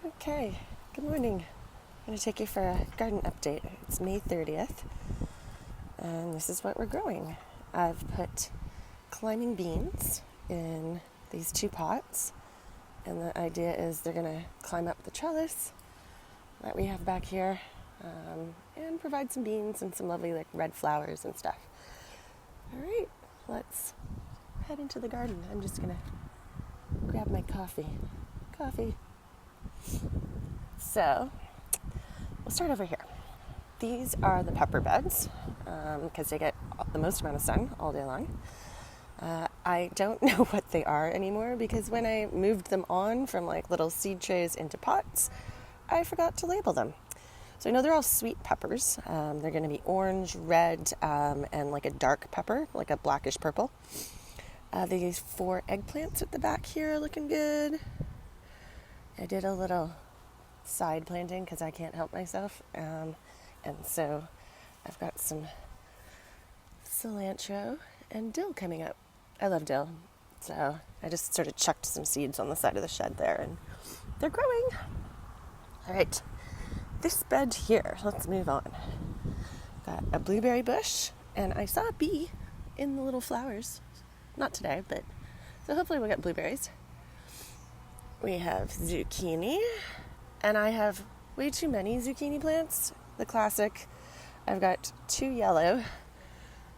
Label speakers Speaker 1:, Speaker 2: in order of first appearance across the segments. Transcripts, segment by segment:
Speaker 1: Okay, good morning. I'm going to take you for a garden update. It's May 30th, and this is what we're growing. I've put climbing beans in these two pots, and the idea is they're going to climb up the trellis that we have back here and provide some beans and some lovely red flowers and stuff. All right, let's head into the garden. I'm just going to grab my coffee. So, we'll start over here. These are the pepper beds because they get the most amount of sun all day long. I don't know what they are anymore because when I moved them on from little seed trays into pots, I forgot to label them. So I know they're all sweet peppers. They're going to be orange, red, and a dark pepper, like a blackish purple. These 4 eggplants at the back here are looking good. I did a little side planting because I can't help myself. And so I've got some cilantro and dill coming up. I love dill. So I just sort of chucked some seeds on the side of the shed there and they're growing. All right, this bed here, let's move on. Got a blueberry bush and I saw a bee in the little flowers. Not today, but so hopefully we'll get blueberries. We have zucchini, and I have way too many zucchini plants. The classic. I've got 2 yellow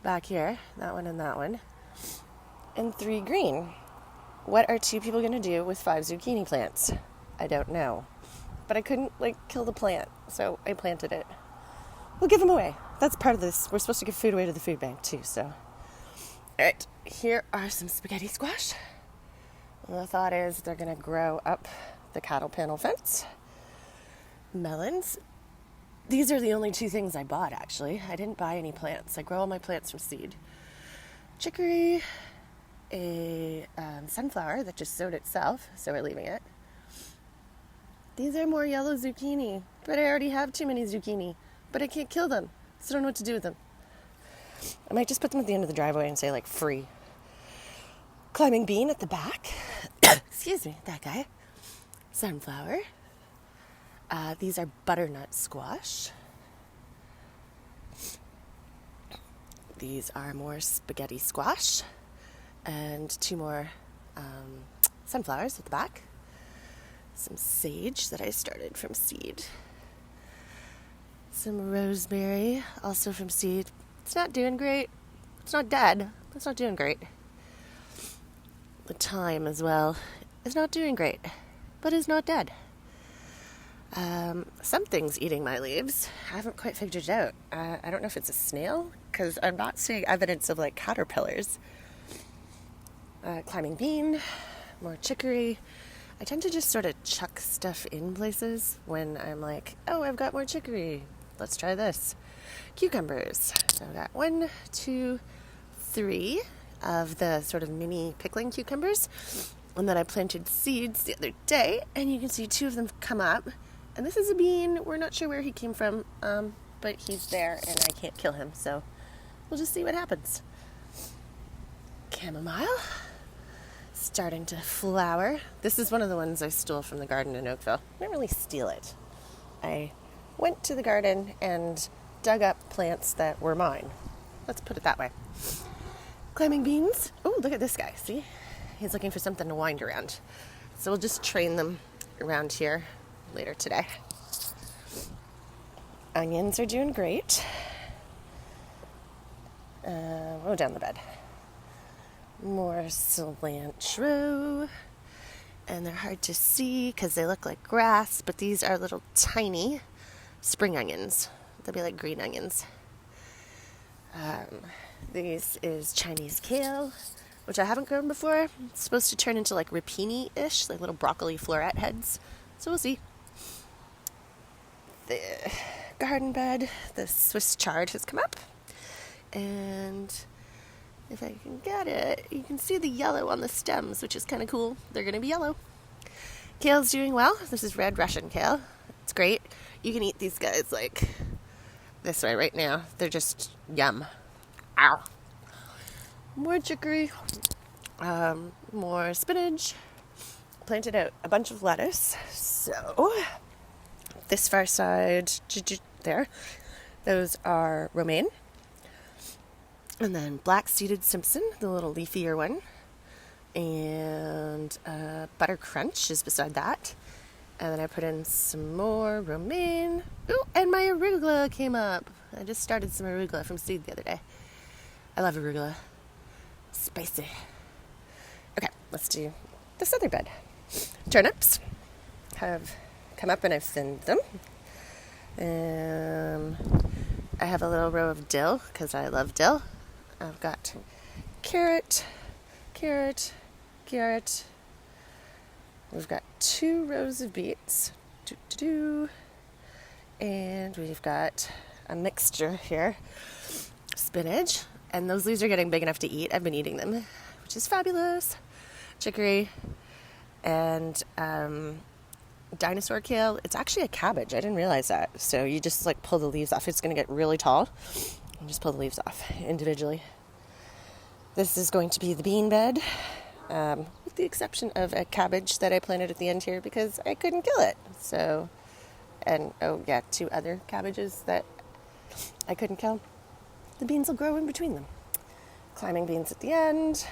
Speaker 1: back here, that one and that one, and 3 green. What are 2 people going to do with 5 zucchini plants? I don't know. But I couldn't, kill the plant, so I planted it. We'll give them away. That's part of this. We're supposed to give food away to the food bank, too, so. All right, here are some spaghetti squash. And the thought is they're going to grow up the cattle panel fence. Melons. These are the only 2 things I bought, actually. I didn't buy any plants. I grow all my plants from seed. Chicory, a sunflower that just sowed itself, so we're leaving it. These are more yellow zucchini, but I already have too many zucchini, but I can't kill them, so I don't know what to do with them. I might just put them at the end of the driveway and say, free. Climbing bean at the back. Excuse me, that guy. Sunflower. These are butternut squash. These are more spaghetti squash. And 2 more sunflowers at the back. Some sage that I started from seed. Some rosemary, also from seed. It's not doing great. It's not dead. It's not doing great. The thyme as well is not doing great, but is not dead. Something's eating my leaves. I haven't quite figured it out. I don't know if it's a snail, because I'm not seeing evidence of caterpillars. Climbing bean, more chicory. I tend to just sort of chuck stuff in places when I'm oh, I've got more chicory. Let's try this. Cucumbers. So I've got 1, 2, 3 of the sort of mini pickling cucumbers, and then I planted seeds the other day, and you can see 2 of them come up, and this is a bean. We're not sure where he came from, but he's there, and I can't kill him, so we'll just see what happens. Chamomile, starting to flower. This is one of the ones I stole from the garden in Oakville. I didn't really steal it. I went to the garden and dug up plants that were mine. Let's put it that way. Climbing beans. Oh, look at this guy. See? He's looking for something to wind around. So we'll just train them around here later today. Onions are doing great. Down the bed. More cilantro. And they're hard to see because they look like grass, but these are little tiny spring onions. They'll be like green onions. This is Chinese kale, which I haven't grown before. It's supposed to turn into rapini-ish, little broccoli floret heads. So we'll see. The garden bed, the Swiss chard has come up. And if I can get it, you can see the yellow on the stems, which is kind of cool. They're going to be yellow. Kale's doing well. This is red Russian kale. It's great. You can eat these guys this way right now. They're just yum. Ow. More chicory, more spinach, planted out a bunch of lettuce. So this far side there, those are romaine. And then black seeded Simpson, the little leafier one. And butter crunch is beside that. And then I put in some more romaine. Ooh, and my arugula came up. I just started some arugula from seed the other day. I love arugula. Spicy. Okay, let's do this other bed. Turnips have come up and I've thinned them. I have a little row of dill because I love dill. I've got carrot. We've got 2 rows of beets. And we've got a mixture here. Spinach. And those leaves are getting big enough to eat. I've been eating them, which is fabulous. Chicory. And dinosaur kale. It's actually a cabbage. I didn't realize that. So you just like pull the leaves off. It's going to get really tall. And just pull the leaves off individually. This is going to be the bean bed. With the exception of a cabbage that I planted at the end here because I couldn't kill it. So, and 2 other cabbages that I couldn't kill. The beans will grow in between them. Climbing beans at the end.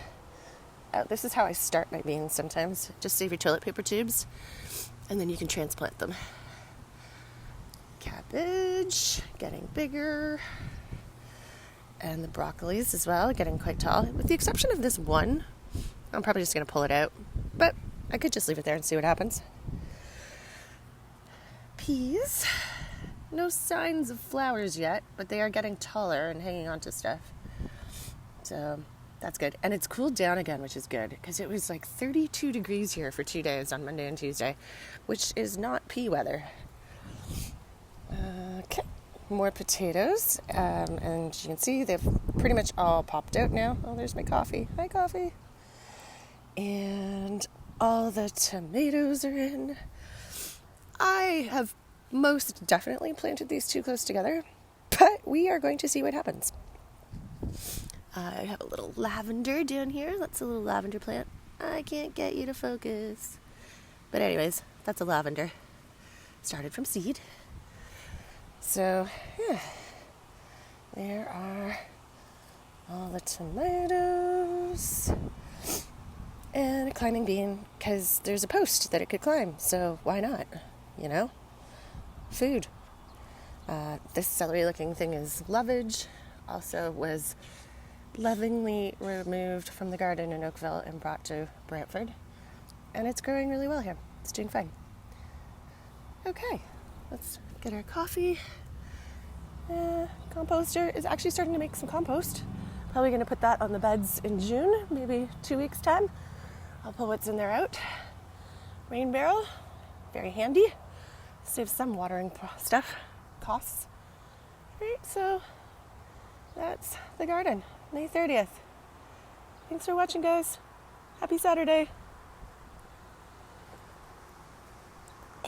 Speaker 1: This is how I start my beans sometimes. Just save your toilet paper tubes and then you can transplant them. Cabbage, getting bigger. And the broccolis as well, getting quite tall. With the exception of this one, I'm probably just going to pull it out. But I could just leave it there and see what happens. Peas. No signs of flowers yet, but they are getting taller and hanging on to stuff. So that's good. And it's cooled down again, which is good. Because it was like 32 degrees here for 2 days on Monday and Tuesday. Which is not pea weather. Okay. More potatoes, and you can see they've pretty much all popped out now. Oh, there's my coffee. Hi, coffee. And all the tomatoes are in. I have most definitely planted these 2 close together, but we are going to see what happens. I have a little lavender down here. That's a little lavender plant. I can't get you to focus. But anyways, that's a lavender. Started from seed. So, yeah, there are all the tomatoes and a climbing bean because there's a post that it could climb, so why not, Food. This celery-looking thing is lovage, also was lovingly removed from the garden in Oakville and brought to Brantford, and it's growing really well here. It's doing fine. Okay, let's get our coffee. Composter is actually starting to make some compost. Probably going to put that on the beds in June, maybe 2 weeks' time. I'll pull what's in there out. Rain barrel, very handy. Saves some watering stuff, costs. Right, so that's the garden, May 30th. Thanks for watching, guys. Happy Saturday.